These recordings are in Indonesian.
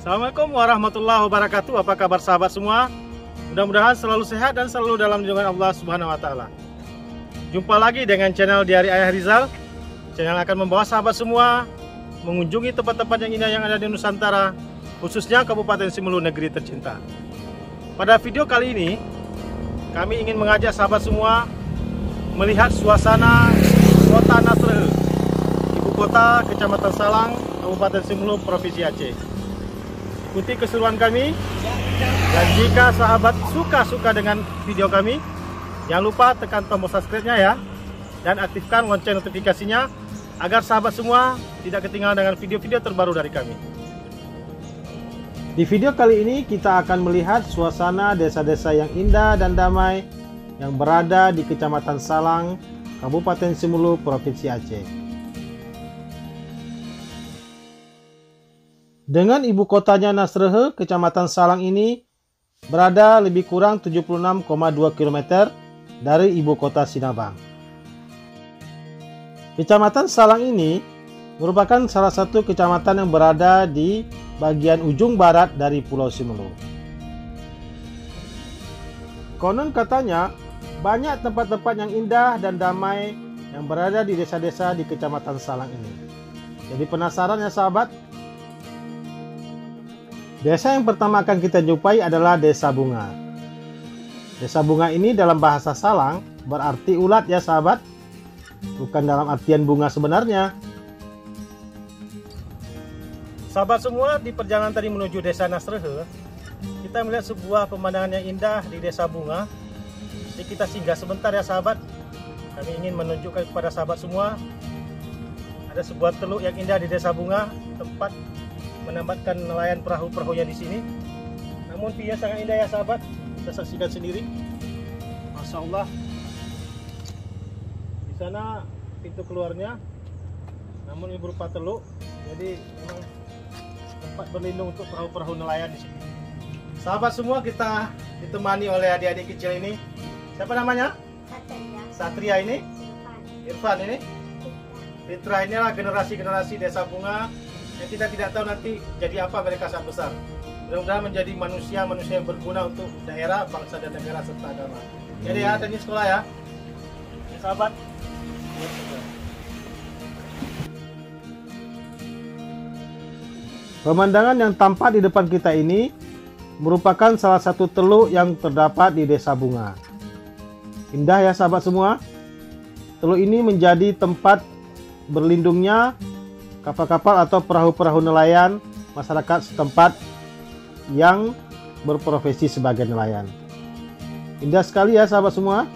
Assalamualaikum warahmatullahi wabarakatuh. Apa kabar sahabat semua? Mudah-mudahan selalu sehat dan selalu dalam lindungan Allah Subhanahu wa taala. Jumpa lagi dengan channel Diari Ayah Rizal. Channel akan membawa sahabat semua mengunjungi tempat-tempat yang indah yang ada di Nusantara, khususnya Kabupaten Simelu, negeri tercinta. Pada video kali ini, kami ingin mengajak sahabat semua melihat suasana Kota Nasreu, ibu kota Kecamatan Salang, Kabupaten Simelu, Provinsi Aceh. Ikuti keseruan kami, dan jika sahabat suka dengan video kami, jangan lupa tekan tombol subscribe-nya ya, dan aktifkan lonceng notifikasinya agar sahabat semua tidak ketinggalan dengan video-video terbaru dari kami. Di video kali ini kita akan melihat suasana desa-desa yang indah dan damai yang berada di Kecamatan Salang, Kabupaten Simelu, Provinsi Aceh. Dengan ibu kotanya Nasreu, Kecamatan Salang ini berada lebih kurang 76,2 km dari ibu kota Sinabang. Kecamatan Salang ini merupakan salah satu kecamatan yang berada di bagian ujung barat dari Pulau Simelu. Konon katanya banyak tempat-tempat yang indah dan damai yang berada di desa-desa di Kecamatan Salang ini. Jadi penasaran ya sahabat? Desa yang pertama akan kita jumpai adalah Desa Bunga. Desa Bunga ini dalam bahasa Salang berarti ulat ya sahabat, bukan dalam artian bunga sebenarnya. Sahabat semua, di perjalanan tadi menuju Desa Nasreu, kita melihat sebuah pemandangan yang indah di Desa Bunga. Jadi kita singgah sebentar ya sahabat. Kami ingin menunjukkan kepada sahabat semua ada sebuah teluk yang indah di Desa Bunga, tempat menambatkan nelayan perahu-perahunya di sini. Namun view sangat indah ya sahabat, kita saksikan sendiri. Masya Allah. Di sana pintu keluarnya, namun ini berupa teluk. Jadi memang tempat berlindung untuk perahu-perahu nelayan di sini. Sahabat semua, kita ditemani oleh adik-adik kecil ini. Siapa namanya? Satria ini? Irfan ini? Fitra. Inilah generasi-generasi Desa Bunga yang kita tidak tahu nanti jadi apa mereka saat besar. Mudah-mudahan menjadi manusia-manusia yang berguna untuk daerah, bangsa dan negara serta agama. Jadi ya, teknik sekolah ya. Sahabat. Pemandangan yang tampak di depan kita ini merupakan salah satu teluk yang terdapat di Desa Bunga. Indah ya sahabat semua. Teluk ini menjadi tempat berlindungnya kapal-kapal atau perahu-perahu nelayan masyarakat setempat yang berprofesi sebagai nelayan. Indah sekali ya sahabat semua.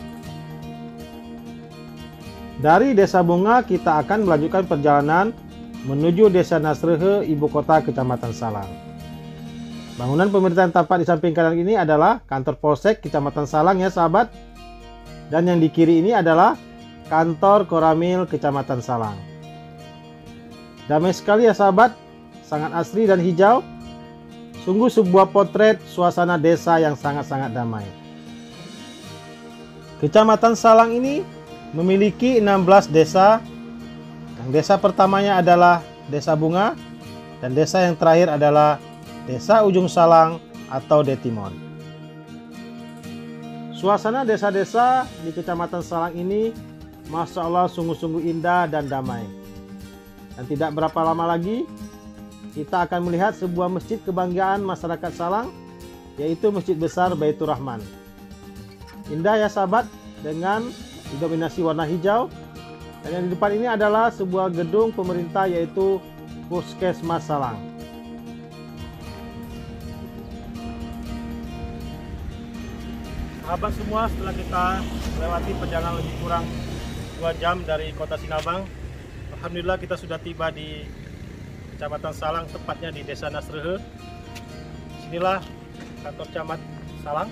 Dari Desa Bunga kita akan melanjutkan perjalanan menuju Desa Nasreu, ibu kota Kecamatan Salang. Bangunan pemerintahan tampak di samping kanan ini adalah kantor Polsek Kecamatan Salang ya sahabat. Dan yang di kiri ini adalah kantor Koramil Kecamatan Salang. Damai sekali ya sahabat, sangat asri dan hijau. Sungguh sebuah potret suasana desa yang sangat-sangat damai. Kecamatan Salang ini memiliki 16 desa. Yang desa pertamanya adalah Desa Bunga, dan desa yang terakhir adalah Desa Ujung Salang atau Detimon. Suasana desa-desa di Kecamatan Salang ini Masya Allah sungguh-sungguh indah dan damai. Dan tidak berapa lama lagi kita akan melihat sebuah masjid kebanggaan masyarakat Salang, yaitu Masjid Besar Baitur Rahman. Indah ya sahabat, dengan didominasi warna hijau. Dan yang di depan ini adalah sebuah gedung pemerintah, yaitu Puskesmas Salang. Sahabat semua, setelah kita melewati perjalanan lebih kurang 2 jam dari kota Sinabang, alhamdulillah kita sudah tiba di Kecamatan Salang, tepatnya di Desa Nasreu. Inilah kantor camat Salang,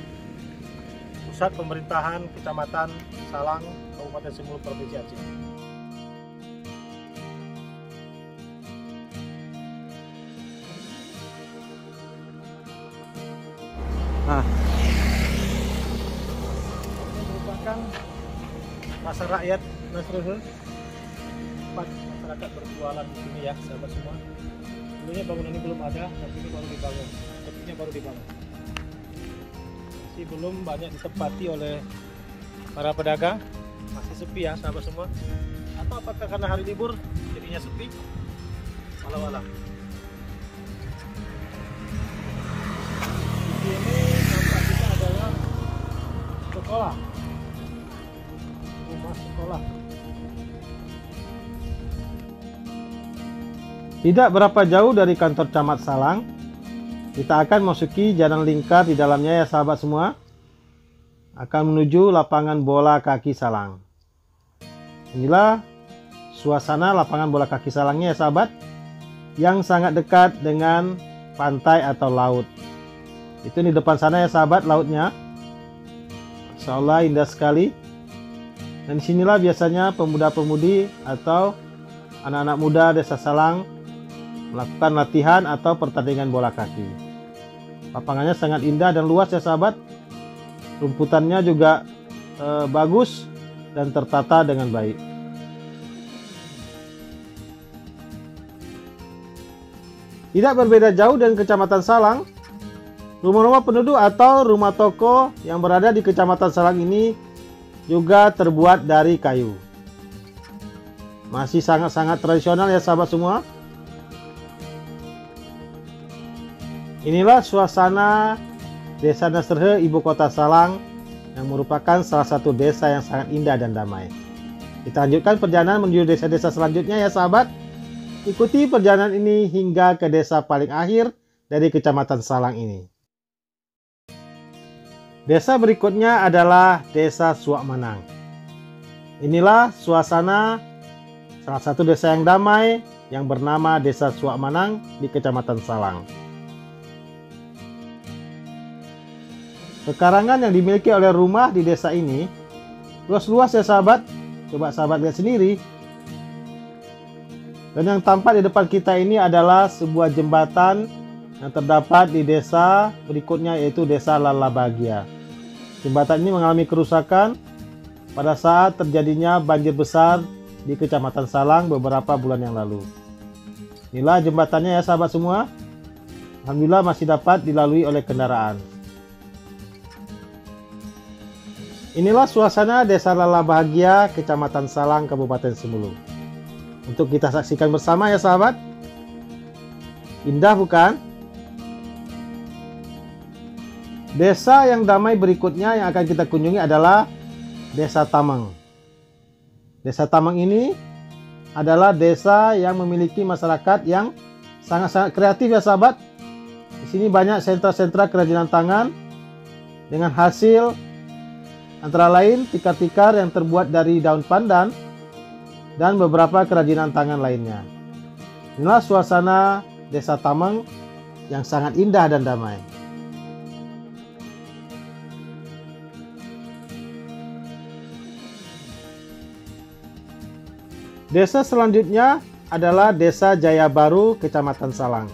pusat pemerintahan Kecamatan Salang, Kabupaten Simelu, Provinsi Aceh. Ini merupakan pasar rakyat Nasreu, tempat masyarakat masyarakat berjualan di sini ya sahabat semua. Dulunya bangunan ini belum ada, tapi ini baru dibangun. Sepertinya baru dibangun. Masih belum banyak ditempati oleh para pedagang. Masih sepi ya sahabat semua. Atau apakah karena hari libur jadinya sepi? Walau-walau. Di sini tempat kita adalah sekolah. Rumah sekolah. Tidak berapa jauh dari kantor Camat Salang, kita akan masuki jalan lingkar di dalamnya ya sahabat semua. Akan menuju lapangan bola kaki Salang. Inilah suasana lapangan bola kaki Salangnya ya sahabat, yang sangat dekat dengan pantai atau laut. Itu di depan sana ya sahabat lautnya. Masya Allah indah sekali. Dan disinilah biasanya pemuda-pemudi atau anak-anak muda desa Salang melakukan latihan atau pertandingan bola kaki. Lapangannya sangat indah dan luas ya sahabat. Rumputannya juga bagus dan tertata dengan baik. Tidak berbeda jauh dengan Kecamatan Salang. Rumah-rumah penduduk atau rumah toko yang berada di Kecamatan Salang ini juga terbuat dari kayu. Masih sangat-sangat tradisional ya sahabat semua. Inilah suasana Desa Nasrhe, ibu kota Salang, yang merupakan salah satu desa yang sangat indah dan damai. Kita lanjutkan perjalanan menuju desa-desa selanjutnya ya sahabat. Ikuti perjalanan ini hingga ke desa paling akhir dari Kecamatan Salang ini. Desa berikutnya adalah Desa Suakmanang. Inilah suasana salah satu desa yang damai yang bernama Desa Suakmanang di Kecamatan Salang. Pekarangan yang dimiliki oleh rumah di desa ini luas-luas ya sahabat. Coba sahabat lihat sendiri. Dan yang tampak di depan kita ini adalah sebuah jembatan yang terdapat di desa berikutnya, yaitu Desa Lalabahagia. Jembatan ini mengalami kerusakan pada saat terjadinya banjir besar di Kecamatan Salang beberapa bulan yang lalu. Inilah jembatannya ya sahabat semua. Alhamdulillah masih dapat dilalui oleh kendaraan. Inilah suasana Desa Lalabahagia, Kecamatan Salang, Kabupaten Semulu. Untuk kita saksikan bersama ya sahabat. Indah bukan? Desa yang damai berikutnya yang akan kita kunjungi adalah Desa Tameng. Desa Tameng ini adalah desa yang memiliki masyarakat yang sangat-sangat kreatif ya sahabat. Di sini banyak sentra-sentra kerajinan tangan dengan hasil antara lain tikar-tikar yang terbuat dari daun pandan dan beberapa kerajinan tangan lainnya. Inilah suasana Desa Tameng yang sangat indah dan damai. Desa selanjutnya adalah Desa Jaya Baru, Kecamatan Salang.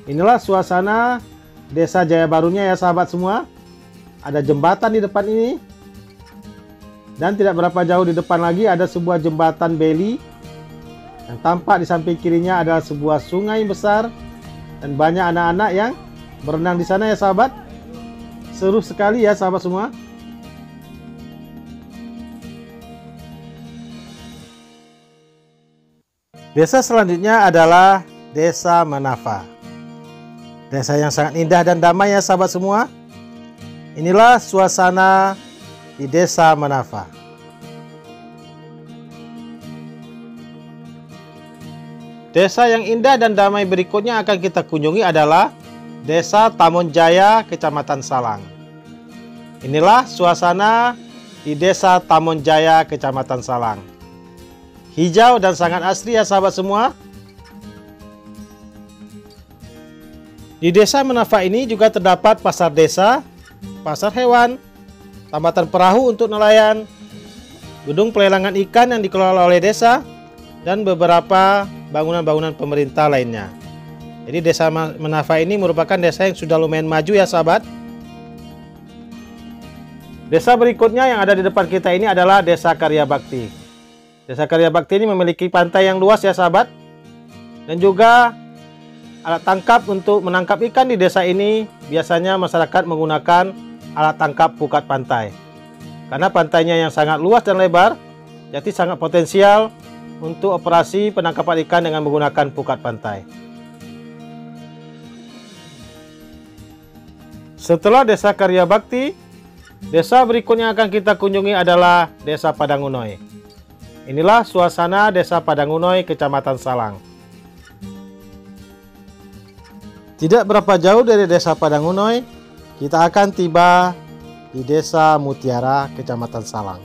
Inilah suasana Desa Jaya Barunya ya sahabat semua. Ada jembatan di depan ini. Dan tidak berapa jauh di depan lagi ada sebuah jembatan beli. Yang tampak di samping kirinya adalah sebuah sungai besar. Dan banyak anak-anak yang berenang di sana ya sahabat. Seru sekali ya sahabat semua. Desa selanjutnya adalah Desa Menafa. Desa yang sangat indah dan damai ya sahabat semua. Inilah suasana di Desa Menafa. Desa yang indah dan damai berikutnya akan kita kunjungi adalah Desa Tamonjaya, Kecamatan Salang. Inilah suasana di Desa Tamonjaya, Kecamatan Salang. Hijau dan sangat asri ya sahabat semua. Di Desa Menafa ini juga terdapat pasar desa, pasar hewan, tambatan perahu untuk nelayan, gedung pelelangan ikan yang dikelola oleh desa, dan beberapa bangunan-bangunan pemerintah lainnya. Jadi Desa Menafa ini merupakan desa yang sudah lumayan maju ya sahabat. Desa berikutnya yang ada di depan kita ini adalah Desa Karya Bakti. Desa Karya Bakti ini memiliki pantai yang luas ya sahabat. Dan juga alat tangkap untuk menangkap ikan di desa ini biasanya masyarakat menggunakan alat tangkap pukat pantai. Karena pantainya yang sangat luas dan lebar, jadi sangat potensial untuk operasi penangkapan ikan dengan menggunakan pukat pantai. Setelah Desa Karya Bakti, desa berikutnya akan kita kunjungi adalah Desa Padangunoy. Inilah suasana Desa Padangunoy, Kecamatan Salang. Tidak berapa jauh dari Desa Padangunoy, kita akan tiba di Desa Mutiara, Kecamatan Salang.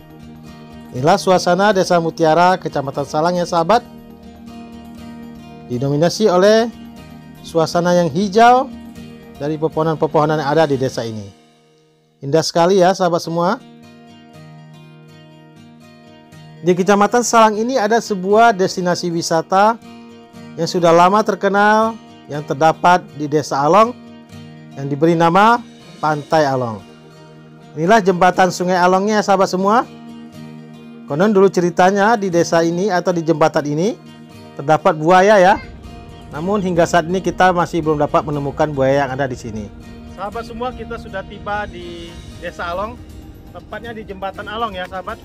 Inilah suasana Desa Mutiara, Kecamatan Salang ya sahabat. Didominasi oleh suasana yang hijau dari pepohonan-pepohonan yang ada di desa ini. Indah sekali ya sahabat semua. Di Kecamatan Salang ini ada sebuah destinasi wisata yang sudah lama terkenal yang terdapat di Desa Along yang diberi nama Pantai Along. Inilah jembatan Sungai Alongnya sahabat semua. Konon dulu ceritanya di desa ini atau di jembatan ini terdapat buaya ya. Namun hingga saat ini kita masih belum dapat menemukan buaya yang ada di sini. Sahabat semua, kita sudah tiba di Desa Along, tepatnya di jembatan Along ya sahabat.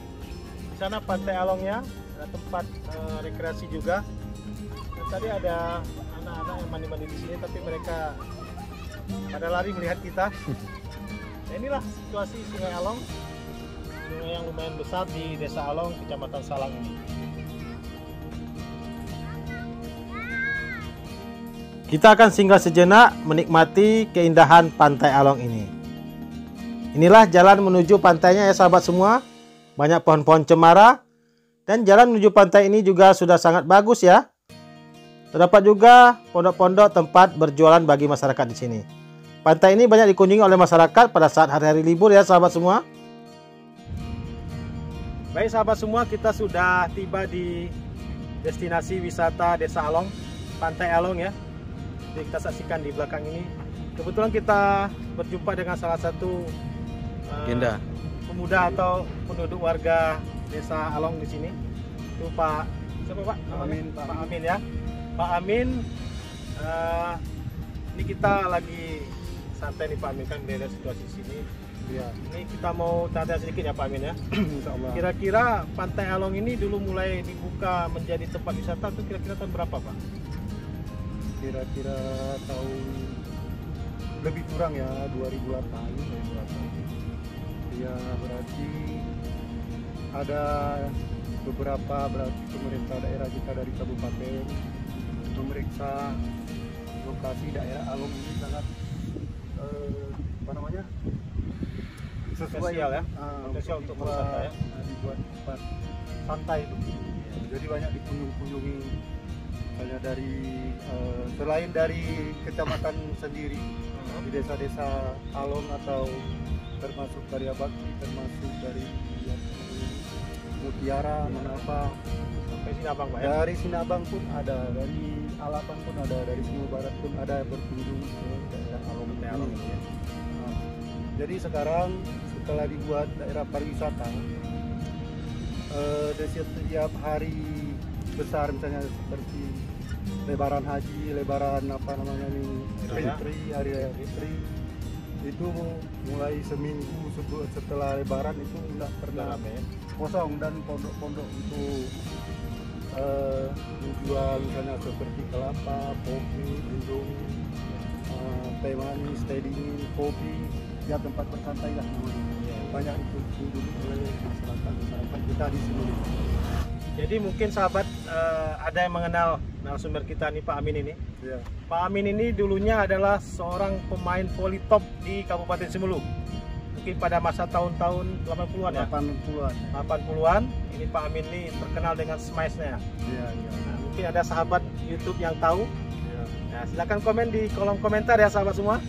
Di sana Pantai Alongnya, ada tempat rekreasi juga. Dan tadi ada anak-anak yang mandi-mandi di sini, tapi mereka pada lari melihat kita. Nah, inilah situasi Sungai Along, sungai yang lumayan besar di Desa Along, Kecamatan Salang ini. Kita akan singgah sejenak menikmati keindahan Pantai Along ini. Inilah jalan menuju pantainya ya sahabat semua. Banyak pohon-pohon cemara. Dan jalan menuju pantai ini juga sudah sangat bagus ya. Terdapat juga pondok-pondok tempat berjualan bagi masyarakat di sini. Pantai ini banyak dikunjungi oleh masyarakat pada saat hari-hari libur ya sahabat semua. Baik sahabat semua, kita sudah tiba di destinasi wisata Desa Along, Pantai Along ya. Jadi kita saksikan di belakang ini. Kebetulan kita berjumpa dengan salah satu pemuda atau penduduk warga Desa Along di sini. Itu Pak siapa Pak? Pak Amin ya. Pak Amin. Ini kita lagi santai nih Pak Amin, kan beda situasi di sini. Ya. Ini kita mau tanya sedikit ya Pak Amin ya. Insyaallah. Kira-kira Pantai Along ini dulu mulai dibuka menjadi tempat wisata itu kira-kira tahun berapa Pak? Kira-kira tahun lebih kurang ya 2008. Ya berarti ada beberapa pemerintah daerah kita dari kabupaten memeriksa lokasi daerah Along ini sangat apa namanya sesuai spesial ya, spesial untuk wisata ya, dibuat tempat santai itu. Jadi banyak dikunjungi misalnya dari selain dari kecamatan sendiri di desa-desa Along atau termasuk Karya Bakti, termasuk dari Mutiara, Manapa, sampai Sinabang Pak ya? Dari Sinabang pun ada, dari Alapan pun ada, dari Sumur Barat pun ada berkunjung ke daerah Along ini ya. Nah, jadi sekarang setelah dibuat daerah pariwisata, setiap hari besar misalnya seperti lebaran haji, lebaran apa namanya nih, Fitri, hari raya Fitri, itu mulai seminggu setelah lebaran itu udah pernah kosong, dan pondok-pondok untuk menjual misalnya seperti kelapa, kopi, gendong, teh manis, teh dingin, kopi, ya tempat bersantai lah namanya. Banyak dikunjungi oleh masyarakat kita di sini. Jadi mungkin sahabat ada yang mengenal narasumber kita nih Pak Amin ini. Ya. Pak Amin ini dulunya adalah seorang pemain voli top di Kabupaten Simelu. Mungkin pada masa tahun-tahun 80-an ya? 80-an. Ini Pak Amin ini terkenal dengan smash-nya. Iya. Nah, mungkin ada sahabat YouTube yang tahu. Ya. Nah, silakan komen di kolom komentar ya sahabat semua.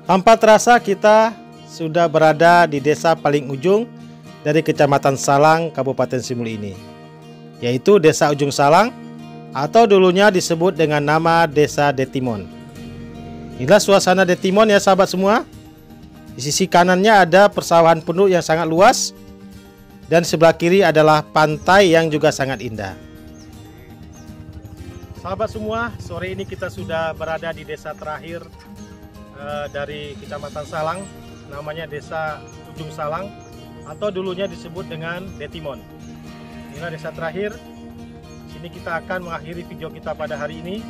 Tanpa terasa kita sudah berada di desa paling ujung dari Kecamatan Salang, Kabupaten Simelu ini, yaitu Desa Ujung Salang atau dulunya disebut dengan nama Desa Detimon. Inilah suasana Detimon ya sahabat semua. Di sisi kanannya ada persawahan penuh yang sangat luas, dan sebelah kiri adalah pantai yang juga sangat indah. Sahabat semua, sore ini kita sudah berada di desa terakhir dari Kecamatan Salang, namanya Desa Ujung Salang atau dulunya disebut dengan Detimon. Inilah desa terakhir. Sini kita akan mengakhiri video kita pada hari ini.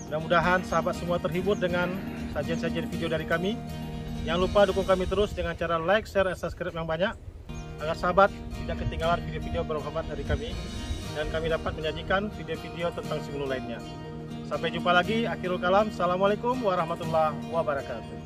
Mudah-mudahan sahabat semua terhibur dengan sajian-sajian video dari kami. Jangan lupa dukung kami terus dengan cara like, share, dan subscribe yang banyak agar sahabat tidak ketinggalan video-video bermanfaat dari kami dan kami dapat menyajikan video-video tentang si menu lainnya. Sampai jumpa lagi. Akhirul kalam. Assalamualaikum warahmatullahi wabarakatuh.